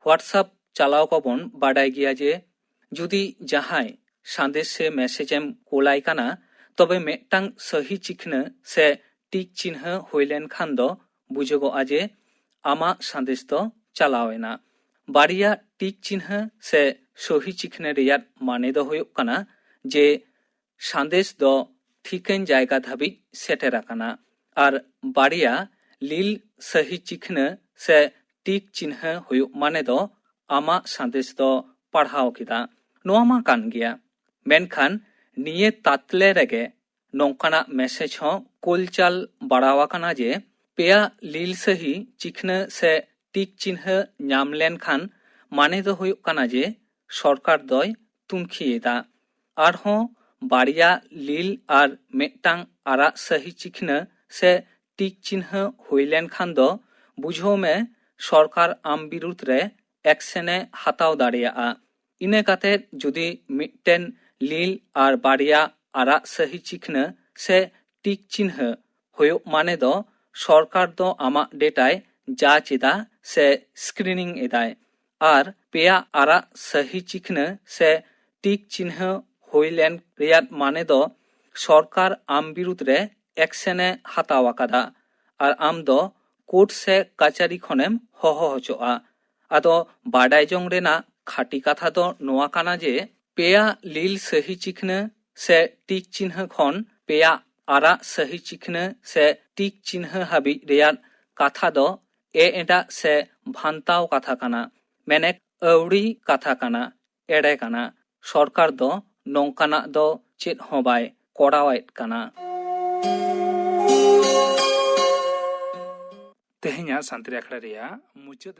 WhatsApp चालाव Cubbon बाडाय गिया जे जुदि जहाय संदेश से मेसेजेम कोलाय काना तबे मेटांग सही चिखना से टिक चिन्ह होइलेन खान दो बुझगोआ जे आमा संदेश दो चालावेना। बारिया टिक चिन्ह से सही चिखने रेयार माने दो हुयुग काना जे संदेश दो ठीकन जायगा धाबी सेटेर आकाना और बारिया लील सही चिखने से टिक चिन्ह हुयुग माने दो आमा संदेश दो पढ़ाव किदा नोआ मा कान गिया मेनखान निये तातले रेगे नोंकाना मेसेज हो कोलचाल बाड़ावा काना जे पेया लील सही चिखने से टिक चिन्ह नाम लेन खान माने दो हुयुग काना जे सरकार दय तुनखियेदा आरहों बारिया लील आर मेटांग आरा सही चिखने से टिक चिन्ह हुइलेन खान दो बुझो में सरकार आम बिरुद्ध रे एक्शने हाताव दाड़ियाआ इने काते जुदि मिट्टेन लील आर बारिया आरा सही चिखने से टिक चिन्ह हुयुग माने दो सरकार दो आमा डेटाय जा चिदा से स्क्रीनिंग एदाय आर पेया आरा सही चिखने से टिक चिन्ह हुइलेन रेयात माने दो सरकार आम बिरुद्ध रे एक्शने हाताव आकादा आर आम दो कोर्ट से कचारी खनेम होहो हचोआ आदो बाडाय जंग रेना खाटी कथा दो नोआ काना जे पेया लील सही चिखने से टिक चिन्ह खन पेया आरा सही चिखने से टिक चिन्ह हाबी रेयात कथा दो एडा से भान्ताव कथा काना मेनेक अवड़ी कथा काना एड़े काना सरकार दो नोंकाना दो चेत होबाय कोड़ावायत काना। तेहेnya सान्त्रि आखड़ा रेया मुचाद